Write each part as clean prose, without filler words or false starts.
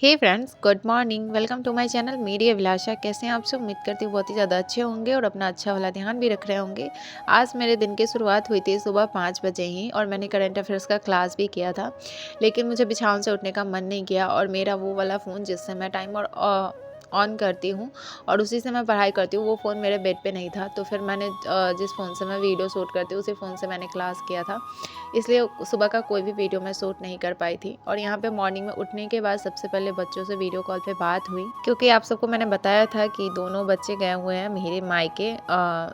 Hey friends, good morning. Welcome to my channel Meri Abhilasha. कैसे हैं आप सब? उम्मीद करती हूँ बहुत ही ज़्यादा अच्छे होंगे और अपना अच्छा वाला ध्यान भी रख रहे होंगे। आज मेरे दिन की शुरुआत हुई थी सुबह 5 बजे ही और मैंने करंट अफेयर्स का क्लास भी किया था। लेकिन मुझे बिछावन से उठने का मन नहीं किया और मेरा वो वाला फ़ोन जिससे मैं टाइमर ऑन करती हूँ और उसी से मैं पढ़ाई करती हूँ, वो फ़ोन मेरे बेड पे नहीं था। तो फिर मैंने जिस फ़ोन से मैं वीडियो शूट करती हूँ उसी फ़ोन से मैंने क्लास किया था। इसलिए सुबह का कोई भी वीडियो मैं शूट नहीं कर पाई थी। और यहाँ पे मॉर्निंग में उठने के बाद सबसे पहले बच्चों से वीडियो कॉल पे बात हुई, क्योंकि आप सबको मैंने बताया था कि दोनों बच्चे गए हुए हैं मेरे मायके।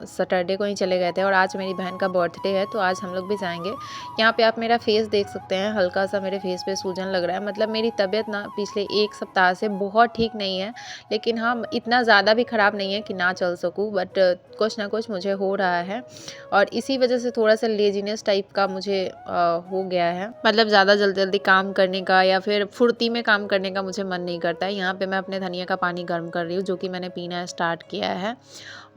सैटरडे को ही चले गए थे और आज मेरी बहन का बर्थडे है, तो आज हम लोग भी जाएंगे। यहाँ पे आप मेरा फेस देख सकते हैं, हल्का सा मेरे फेस पे सूजन लग रहा है। मतलब मेरी तबीयत ना पिछले 1 सप्ताह से बहुत ठीक नहीं है, लेकिन हाँ इतना ज़्यादा भी ख़राब नहीं है कि ना चल सकूँ, बट कुछ ना कुछ मुझे हो रहा है और इसी वजह से थोड़ा सा लेजीनेस टाइप का मुझे हो गया है। मतलब ज़्यादा जल्दी जल्दी काम करने का या फिर फुर्ती में काम करने का मुझे मन नहीं करता है। यहाँ पे मैं अपने धनिया का पानी गर्म कर रही हूँ, जो कि मैंने पीना स्टार्ट किया है।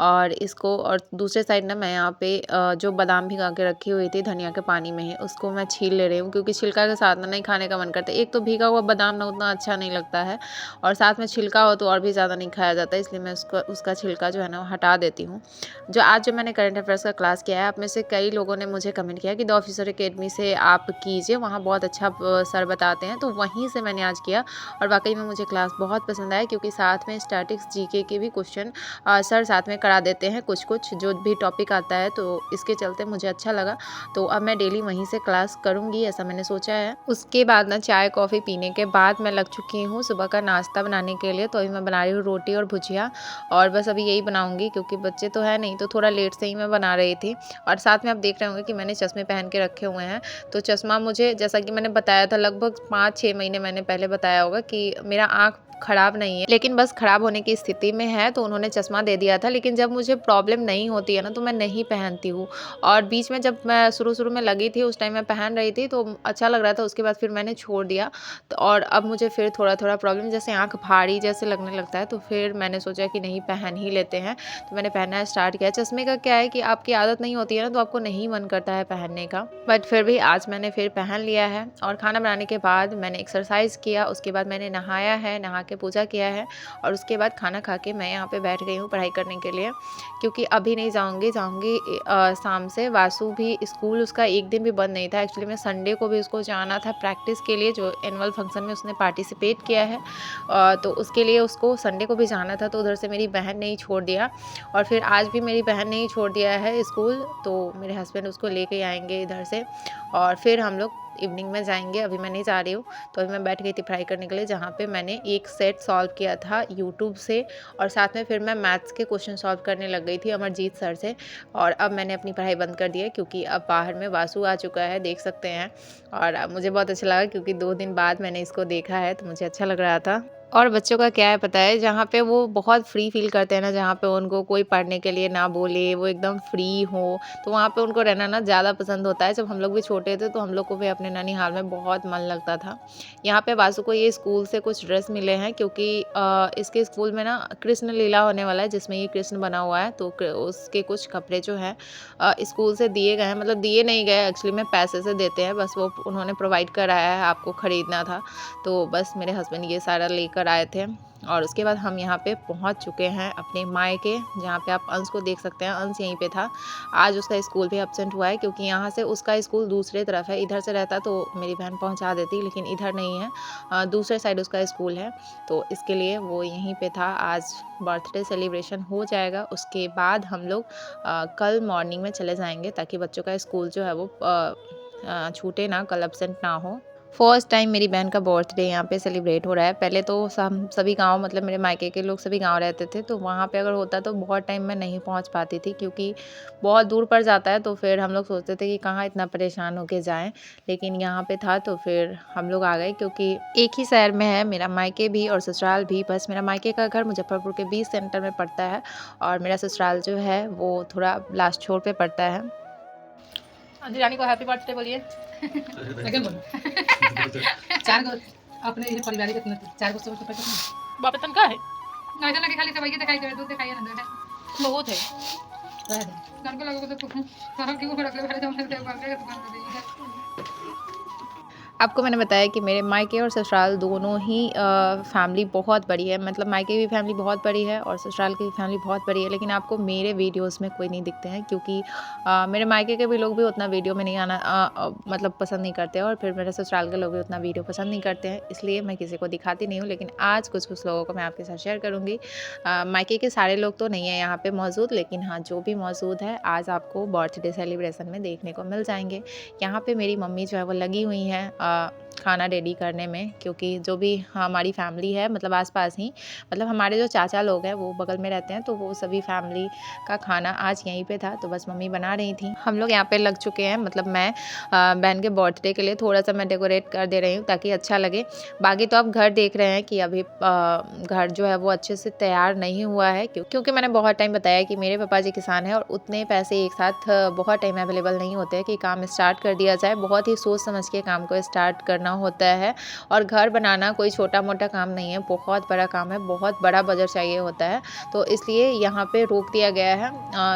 और इसको, और दूसरे साइड ना मैं यहाँ पे जो बादाम भिगा के रखी हुई थी धनिया के पानी में ही, उसको मैं छील ले रही हूँ, क्योंकि छिलका के साथ ना नहीं खाने का मन करता। एक तो भीगा हुआ बादाम ना उतना अच्छा नहीं लगता है और साथ में छिलका हो तो और भी ज़्यादा नहीं खाया जाता, इसलिए मैं उसका छिलका जो है ना हटा देती हूँ। जो मैंने करंट अफेयर्स का क्लास किया है, आप में से कई लोगों ने मुझे कमेंट किया कि द ऑफिसर अकेडमी से आप कीजिए, वहाँ बहुत अच्छा सर बताते हैं, तो वहीं से मैंने आज किया और वाकई में मुझे क्लास बहुत पसंद आया, क्योंकि साथ में स्टैटिक्स जीके के भी क्वेश्चन सर साथ में करा देते हैं, कुछ कुछ जो भी टॉपिक आता है, तो इसके चलते मुझे अच्छा लगा। तो अब मैं डेली वहीं से क्लास करूँगी, ऐसा मैंने सोचा है। उसके बाद ना चाय कॉफ़ी पीने के बाद मैं लग चुकी हूँ सुबह का नाश्ता बनाने के लिए। तो अभी मैं बना रही हूँ रोटी और भुजिया और बस अभी यही बनाऊँगी, क्योंकि बच्चे तो है नहीं, तो थोड़ा लेट से ही मैं बना रही थी। और साथ में आप देख रहे होंगे कि मैंने चश्मे पहन के रखे हुए हैं। तो चश्मा मुझे, जैसा कि मैंने बताया था, लगभग 5-6 महीने मैंने पहले बताया होगा कि मेरा आँख खराब नहीं है, लेकिन बस खराब होने की स्थिति में है, तो उन्होंने चश्मा दे दिया था। लेकिन जब मुझे प्रॉब्लम नहीं होती है ना, तो मैं नहीं पहनती हूँ। और बीच में जब मैं शुरू में लगी थी, उस टाइम मैं पहन रही थी तो अच्छा लग रहा था, उसके बाद फिर मैंने छोड़ दिया। तो और अब मुझे फिर थोड़ा प्रॉब्लम, जैसे आँख भारी जैसे लगने लगता है, तो फिर मैंने सोचा कि नहीं, पहन ही लेते हैं। तो मैंने पहनना स्टार्ट किया। चश्मे का क्या है कि आपकी आदत नहीं होती है ना, तो आपको नहीं मन करता है पहनने का, बट फिर भी आज मैंने फिर पहन लिया है। और खाना बनाने के बाद मैंने एक्सरसाइज किया, उसके बाद मैंने नहाया है, नहा के पूजा किया है और उसके बाद खाना खा के मैं यहाँ पे बैठ गई हूँ पढ़ाई करने के लिए, क्योंकि अभी नहीं जाऊँगी शाम से। वासु भी स्कूल, उसका एक दिन भी बंद नहीं था। एक्चुअली मैं संडे को भी उसको जाना था प्रैक्टिस के लिए, जो एनुअल फंक्शन में उसने पार्टिसिपेट किया है, तो उसके लिए उसको संडे को भी जाना था। तो उधर से मेरी बहन ने ही छोड़ दिया और फिर आज भी मेरी बहन ने ही छोड़ दिया है स्कूल, तो मेरे हस्बैंड उसको लेके आएंगे इधर से और फिर हम लोग इवनिंग में जाएंगे। अभी मैं नहीं जा रही हूँ। तो अभी मैं बैठ गई थी पढ़ाई करने के लिए, जहाँ पे मैंने एक सेट सॉल्व किया था यूट्यूब से और साथ में फिर मैं मैथ्स के क्वेश्चन सॉल्व करने लग गई थी अमरजीत सर से। और अब मैंने अपनी पढ़ाई बंद कर दी है, क्योंकि अब बाहर में वासु आ चुका है, देख सकते हैं। और अब मुझे बहुत अच्छा लगा, क्योंकि 2 दिन बाद मैंने इसको देखा है, तो मुझे अच्छा लग रहा था। और बच्चों का क्या है पता है, जहाँ पे वो बहुत फ्री फील करते हैं ना, जहाँ पे उनको कोई पढ़ने के लिए ना बोले, वो एकदम फ्री हो, तो वहाँ पे उनको रहना ना ज़्यादा पसंद होता है। जब हम लोग भी छोटे थे तो हम लोग को भी अपने ननिहाल में बहुत मन लगता था। यहाँ पे वासु को ये स्कूल से कुछ ड्रेस मिले हैं, क्योंकि इसके स्कूल में ना कृष्ण लीला होने वाला है, जिसमें ये कृष्ण बना हुआ है। तो उसके कुछ कपड़े जो हैं स्कूल से दिए गए हैं, मतलब दिए नहीं गए एक्चुअली में, पैसे से देते हैं, बस वो उन्होंने प्रोवाइड कराया है, आपको ख़रीदना था। तो बस मेरे हस्बैंड ये सारा लेकर आए थे और उसके बाद हम यहाँ पे पहुँच चुके हैं अपने मायके, जहाँ पे आप अंश को देख सकते हैं। अंश यहीं पे था। आज उसका स्कूल भी एब्सेंट हुआ है, क्योंकि यहाँ से उसका स्कूल दूसरे तरफ है। इधर से रहता तो मेरी बहन पहुँचा देती, लेकिन इधर नहीं है, दूसरे साइड उसका स्कूल है, तो इसके लिए वो यहीं पे था। आज बर्थडे सेलिब्रेशन हो जाएगा, उसके बाद हम लोग कल मॉर्निंग में चले जाएंगे, ताकि बच्चों का स्कूल जो है वो छूटे ना, कल एब्सेंट ना हो। फर्स्ट टाइम मेरी बहन का बर्थडे यहाँ पे सेलिब्रेट हो रहा है। पहले तो सभी गांव, मतलब मेरे मायके के लोग सभी गांव रहते थे, तो वहाँ पे अगर होता तो बहुत टाइम मैं नहीं पहुँच पाती थी, क्योंकि बहुत दूर पड़ जाता है। तो फिर हम लोग सोचते थे कि कहाँ इतना परेशान होके जाएं, लेकिन यहाँ पे था तो फिर हम लोग आ गए, क्योंकि एक ही शहर में है मेरा मायके भी और ससुराल भी। बस मेरा मायके का घर मुजफ्फरपुर के बीच सेंटर में पड़ता है और मेरा ससुराल जो है वो थोड़ा लास्ट छोर पे पड़ता है। जी रानी को हैप्पी बर्थडे बोलिए। चार गो अपने ये परिवार के 4 गो सब तो पैसा बाप तन का है ना, ऐसा लगे खाली दवाई दिखाई दे, दूध दिखाई अंदर है, बहुत है रह दे घर को लगो तो सारा क्यों रख ले, भरे जम से दुकान पे दे। आपको मैंने बताया कि मेरे मायके और ससुराल दोनों ही फैमिली बहुत बड़ी है, मतलब मायके की फैमिली बहुत बड़ी है और ससुराल की फैमिली बहुत बड़ी है, लेकिन आपको मेरे वीडियोस में कोई नहीं दिखते हैं क्योंकि मेरे मायके के भी लोग भी उतना वीडियो में नहीं आना मतलब पसंद नहीं करते और फिर मेरे ससुराल के लोग भी उतना वीडियो पसंद नहीं करते हैं, इसलिए मैं किसी को दिखाती नहीं हूँ। लेकिन आज कुछ कुछ लोगों को मैं आपके साथ शेयर करूँगी। मायके के सारे लोग तो नहीं है यहाँ पे मौजूद, लेकिन हाँ जो भी मौजूद है आज आपको बर्थडे सेलिब्रेशन में देखने को मिल जाएंगे। यहाँ पे मेरी मम्मी जो है वो लगी हुई हैं खाना रेडी करने में, क्योंकि जो भी हमारी फैमिली है मतलब आसपास ही, मतलब हमारे जो चाचा लोग हैं वो बगल में रहते हैं, तो वो सभी फैमिली का खाना आज यहीं पे था, तो बस मम्मी बना रही थी। हम लोग यहाँ पे लग चुके हैं, मतलब मैं बहन के बर्थडे के लिए थोड़ा सा मैं डेकोरेट कर दे रही हूँ ताकि अच्छा लगे। बाकी तो आप घर देख रहे हैं कि अभी घर जो है वो अच्छे से तैयार नहीं हुआ है, क्योंकि मैंने बहुत टाइम बताया कि मेरे पापा जी किसान हैं और उतने पैसे एक साथ बहुत टाइम अवेलेबल नहीं होते हैं कि काम स्टार्ट कर दिया जाए। बहुत ही सोच समझ के काम को स्टार्ट करना होता है और घर बनाना कोई छोटा मोटा काम नहीं है, बहुत बड़ा काम है, बहुत बड़ा बजट चाहिए होता है। तो इसलिए यहाँ पे रोक दिया गया है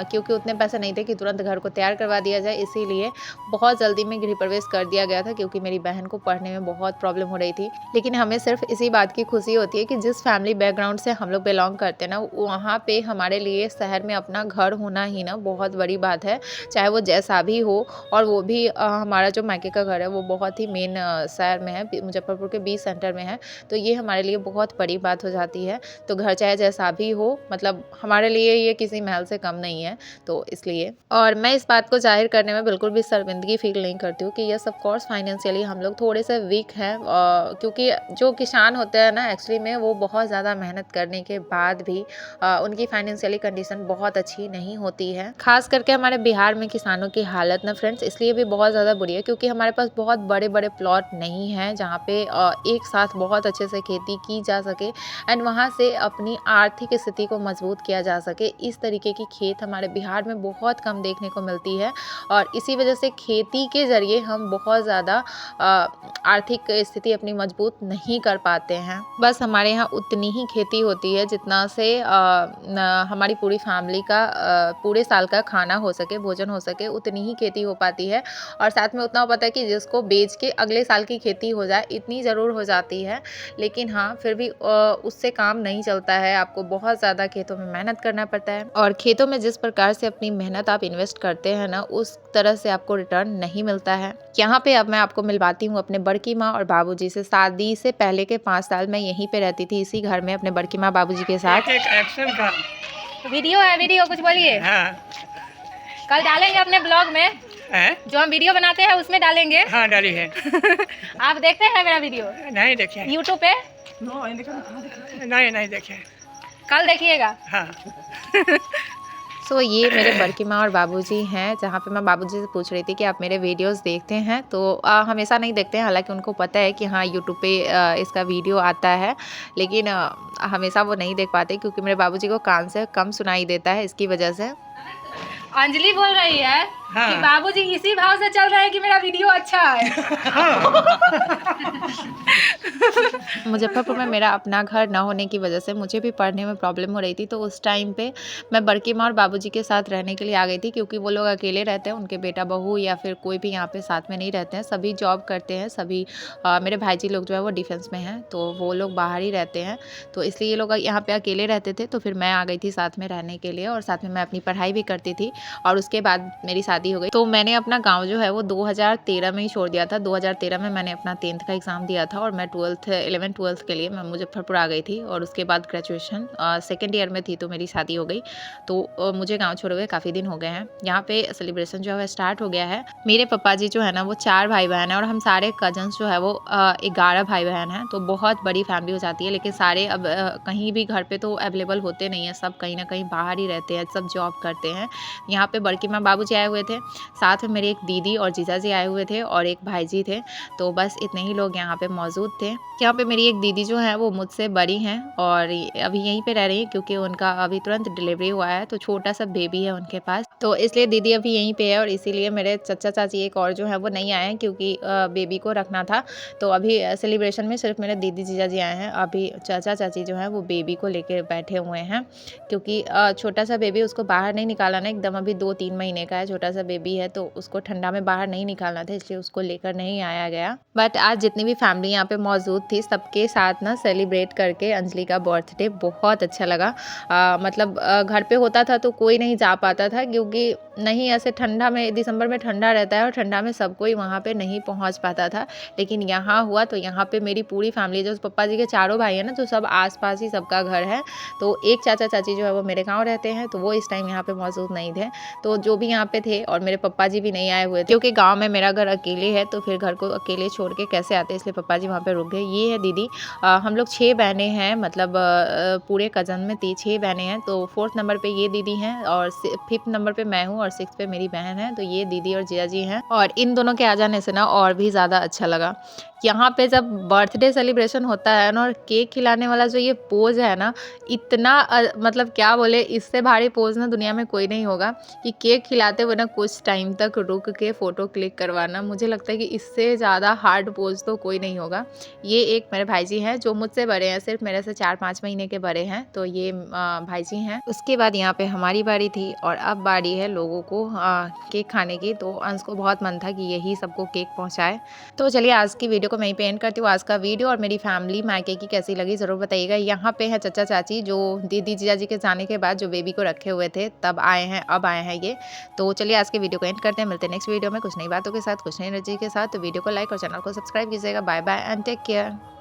क्योंकि उतने पैसे नहीं थे कि तुरंत घर को तैयार करवा दिया जाए, इसीलिए बहुत जल्दी में गृह प्रवेश कर दिया गया था क्योंकि मेरी बहन को पढ़ने में बहुत प्रॉब्लम हो रही थी। लेकिन हमें सिर्फ इसी बात की खुशी होती है कि जिस फैमिली बैकग्राउंड से हम लोग बिलोंग करते हैं ना, वहाँ पे हमारे लिए शहर में अपना घर होना ही ना बहुत बड़ी बात है, चाहे वो जैसा भी हो। और वो भी हमारा जो मायके का घर है वो बहुत ही मेन शहर में है, मुजफ्फरपुर के बीच सेंटर में है, तो ये हमारे लिए बहुत बड़ी बात हो जाती है। तो घर चाहे जैसा भी हो, मतलब हमारे लिए ये किसी महल से कम नहीं है, तो इसलिए। और मैं इस बात को जाहिर करने में बिल्कुल भी शर्मिंदगी फील नहीं करती हूँ कि यस ऑफ कोर्स फाइनेंशियली हम लोग थोड़े से वीक हैं, क्योंकि जो किसान होते हैं ना एक्चुअली में वो बहुत ज़्यादा मेहनत करने के बाद भी उनकी फाइनेंशियली कंडीशन बहुत अच्छी नहीं होती है। खास करके हमारे बिहार में किसानों की हालत ना फ्रेंड्स इसलिए भी बहुत ज़्यादा बुरी है क्योंकि हमारे पास बहुत बड़े बड़े प्लॉट नहीं हैं जहाँ पे एक साथ बहुत अच्छे से खेती की जा सके एंड वहाँ से अपनी आर्थिक स्थिति को मजबूत किया जा सके। इस तरीके की खेत हमारे बिहार में बहुत कम देखने को मिलती है और इसी वजह से खेती के ज़रिए हम बहुत ज़्यादा आर्थिक स्थिति अपनी मजबूत नहीं कर पाते हैं। बस हमारे यहाँ उतनी ही खेती होती है जितना से हमारी पूरी फैमिली का पूरे साल का खाना हो सके, भोजन हो सके, उतनी ही खेती हो पाती है। और साथ में उतना पता है कि जिसको बेच के अगले साल की खेती हो जाए इतनी ज़रूर हो जाती है, लेकिन हाँ फिर भी उससे काम नहीं चलता है, आपको बहुत ज़्यादा खेतों में मेहनत करना पड़ता है और खेतों में जिस प्रकार से अपनी मेहनत आप इन्वेस्ट करते हैं ना उस तरह से आपको रिटर्न नहीं मिलता है। यहाँ पे अब मैं आपको मिलवाती हूँ अपने बड़की माँ और बाबूजी से। शादी से पहले के 5 साल मैं यहीं पे रहती थी इसी घर में अपने बड़की माँ बाबूजी के साथ। एक एक्शन का वीडियो है, वीडियो कुछ बोलिए। हाँ कल डालेंगे अपने ब्लॉग में, है जो हम वीडियो बनाते हैं उसमें डालेंगे। हाँ डाली है। आप देखते हैं मेरा वीडियो नहीं देखे यूट्यूब पे? नहीं देखे कल देखिएगा। हाँ सो ये मेरे बड़की माँ और बाबूजी हैं, जहाँ पे मैं बाबूजी से पूछ रही थी कि आप मेरे वीडियोस देखते हैं, तो हमेशा नहीं देखते हैं, हालांकि उनको पता है कि हाँ यूट्यूब पे इसका वीडियो आता है, लेकिन हमेशा वो नहीं देख पाते क्योंकि मेरे बाबूजी को कान से कम सुनाई देता है, इसकी वजह से। अंजलि बोल रही है हाँ। कि बाबूजी इसी भाव से चल रहे हैं कि मेरा वीडियो अच्छा है। मुजफ्फरपुर में मेरा अपना घर ना होने की वजह से मुझे भी पढ़ने में प्रॉब्लम हो रही थी, तो उस टाइम पे मैं बड़की माँ और बाबूजी के साथ रहने के लिए आ गई थी क्योंकि वो लोग अकेले रहते हैं, उनके बेटा बहू या फिर कोई भी यहाँ पे साथ में नहीं रहते हैं, सभी जॉब करते हैं, सभी मेरे भाईजी लोग जो है वो डिफेंस में हैं, तो वो लोग बाहर ही रहते हैं, तो इसलिए ये लोग यहाँ पे अकेले रहते थे, तो फिर मैं आ गई थी साथ में रहने के लिए और साथ में मैं अपनी पढ़ाई भी करती थी और उसके बाद मेरी शादी हो गई। तो मैंने अपना गाँव जो है वो 2013 में ही छोड़ दिया था। 2013 में मैंने अपना 10th का एग्ज़ाम दिया था और मैं 11th-12th के लिए मैं मुजफ्फरपुर आ गई थी और उसके बाद ग्रेजुएशन सेकेंड ईयर में थी तो मेरी शादी हो गई। तो मुझे गांव छोड़े हुए काफ़ी दिन हो गए हैं। यहाँ पे सेलिब्रेशन जो है स्टार्ट हो गया है। मेरे पापा जी जो है ना वो 4 भाई बहन हैं और हम सारे कजन्स जो है वो 11 भाई बहन हैं, तो बहुत बड़ी फैमिली हो जाती है। लेकिन सारे अब कहीं भी घर पे तो अवेलेबल होते नहीं हैं, सब कहीं ना कहीं बाहर ही रहते हैं, सब जॉब करते हैं। यहाँ पे बड़की माँ बाबू जी आए हुए थे, साथ में मेरी एक दीदी और जीजा जी आए हुए थे और एक भाई जी थे, तो बस इतने ही लोग यहाँ पे मौजूद थे। यहाँ पे मेरी एक दीदी जो है वो मुझसे बड़ी हैं और अभी यहीं पे रह रही है क्योंकि उनका अभी तुरंत डिलीवरी हुआ है, तो छोटा सा बेबी है उनके पास, तो इसलिए दीदी अभी यहीं पे है और इसीलिए मेरे चाचा चाची एक और जो है वो नहीं आए हैं क्योंकि बेबी को रखना था। तो अभी सेलिब्रेशन में सिर्फ मेरे दीदी जीजा जी आए हैं, अभी चाचा चाची जो है वो बेबी को लेकर बैठे हुए हैं क्योंकि छोटा सा बेबी उसको बाहर नहीं निकाला ना एकदम, अभी 2-3 महीने का है छोटा सा सा बेबी है, तो उसको ठंडा में बाहर नहीं निकालना था, इसलिए उसको लेकर नहीं आया गया। बट आज जितनी भी फैमिली यहाँ पे मौजूद थी, सबके साथ ना सेलिब्रेट करके अंजलि का बर्थडे बहुत अच्छा लगा। मतलब घर पे होता था तो कोई नहीं जा पाता था, क्योंकि नहीं ऐसे ठंडा में, दिसंबर में ठंडा रहता है और ठंडा में सब कोई वहाँ पे नहीं पहुँच पाता था। लेकिन यहाँ हुआ तो यहाँ पे मेरी पूरी फैमिली, जो पप्पा जी के चारों भाई हैं ना, तो सब आसपास ही सबका घर है। तो एक चाचा चाची जो है वो मेरे गाँव रहते हैं, तो वो इस टाइम यहाँ पे मौजूद नहीं थे। तो जो भी यहाँ पे थे, और मेरे पप्पा जी भी नहीं आए हुए थे, क्योंकि गाँव में मेरा घर अकेले है, तो फिर घर को अकेले छोड़ के कैसे आते, इसलिए पप्पा जी वहाँ पे रुक गए। ये है दीदी। हम लोग 6 बहनें हैं, मतलब पूरे कज़न में 6 बहनें हैं। तो 4th नंबर पे ये दीदी हैं, और 5th नंबर पे मैं हूँ, और 6th पे मेरी बहन है। तो ये दीदी और जीजा जी हैं, और इन दोनों के आ जाने से ना और भी ज़्यादा अच्छा लगा। यहाँ पे जब बर्थडे सेलिब्रेशन होता है ना, और केक खिलाने वाला जो ये पोज़ है ना, इतना मतलब क्या बोले, इससे भारी पोज़ ना दुनिया में कोई नहीं होगा, कि केक खिलाते हुए ना कुछ टाइम तक रुक के फ़ोटो क्लिक करवाना। मुझे लगता है कि इससे ज़्यादा हार्ड पोज़ तो कोई नहीं होगा। ये एक मेरे भाई जी हैं, जो मुझसे बड़े हैं, सिर्फ मेरे से 4-5 महीने के बड़े हैं। तो ये भाई जी हैं। उसके बाद यहाँ पे हमारी बारी थी, और अब बारी है लोगों को केक खाने की। तो अंश को बहुत मन था कि यही सबको केक पहुँचाए। तो चलिए आज की वीडियो को मैं ही पे एंड करती हूँ। आज का वीडियो और मेरी फैमिली मायके की कैसी लगी ज़रूर बताइएगा। यहाँ पे है चाचा चाची, जो दीदी जीजा जी के जाने के बाद जो बेबी को रखे हुए थे, तब आए हैं, अब आए हैं ये। तो चलिए आज के वीडियो को एंड करते हैं। मिलते हैं नेक्स्ट वीडियो में कुछ नई बातों के साथ, कुछ नई एनर्जी के साथ। तो वीडियो को लाइक और चैनल को सब्सक्राइब कीजिएगा। Bye bye and take care.